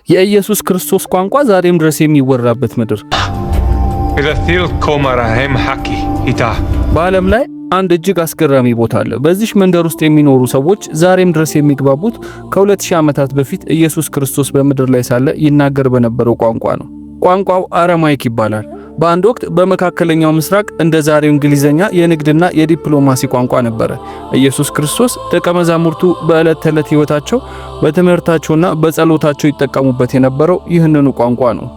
የኢየሱስ ክርስቶስ ቋንቋ ዛሬም ድረስ የሚወራበት ምድር። በዓለም ላይ አንድ እጅግ አስገራሚ ቦታ አለ። በዚህ መንደር ውስጥ የሚኖሩ ሰዎች ዛሬም ድረስ የሚግባቡት ከ2000 ዓመታት በፊት ኢየሱስ ክርስቶስ በምድር ላይ ሳለ ይናገር በነበረው ቋንቋ ነው። ቋንቋው አረማይክ ይባላል። በአንድ ወቅት በመካከለኛው ምስራቅ እንደ ዛሬው እንግሊዘኛ የንግድና የዲፕሎማሲ ቋንቋ ነበረ። ኢየሱስ ክርስቶስ ደቀ መዛሙርቱ በዕለት ተዕለት ሕይወታቸው በትምህርታቸውና በጸሎታቸው ይጠቀሙበት የነበረው ይህንኑ ቋንቋ ነው።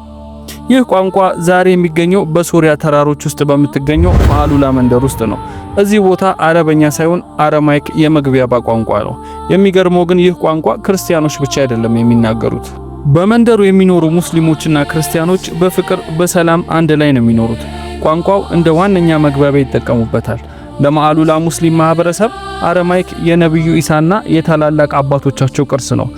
ይህ ቋንቋ ዛሬ የሚገኘው በሶሪያ ተራሮች ውስጥ በምትገኘው ማአሉላ መንደር ውስጥ ነው። እዚህ ቦታ አረበኛ ሳይሆን አረማይክ የመግቢያ ቋንቋ ነው። የሚገርመው ግን ይህ ቋንቋ ክርስቲያኖች ብቻ አይደለም የሚናገሩት። በመንደሩ የሚኖሩ ሙስሊሞችና ክርስቲያኖች በፍቅር በሰላም አንድ ላይ ነው የሚኖሩት። ቋንቋው እንደ ዋነኛ መግባቢያ ይጠቀሙበታል። ለማአሉላ ሙስሊም ማህበረሰብ አረማይክ የነብዩ ኢሳና የታላላቅ አባቶቻቸው ቅርስ ነው።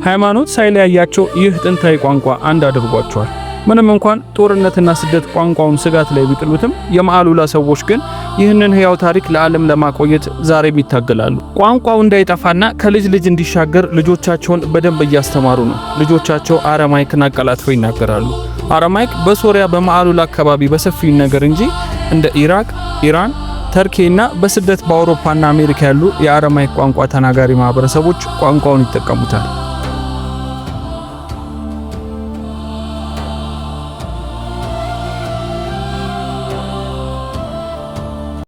ሃይማኖት ሳይለያያቸው ይህ ጥንታዊ ቋንቋ አንድ አድርጓቸዋል። ምንም እንኳን ጦርነትና ስደት ቋንቋውን ስጋት ላይ ቢጥሉትም የማአሉላ ሰዎች ግን ይህንን ሕያው ታሪክ ለዓለም ለማቆየት ዛሬም ይታገላሉ። ቋንቋው እንዳይጠፋና ከልጅ ልጅ እንዲሻገር ልጆቻቸውን በደንብ እያስተማሩ ነው። ልጆቻቸው አረማይክን አቀላጥፈው ይናገራሉ። አረማይክ በሶሪያ በማአሉላ አካባቢ በሰፊው ይነገር እንጂ እንደ ኢራቅ፣ ኢራን፣ ተርኪና በስደት በአውሮፓና አሜሪካ ያሉ የአረማይክ ቋንቋ ተናጋሪ ማህበረሰቦች ቋንቋውን ይጠቀሙታል።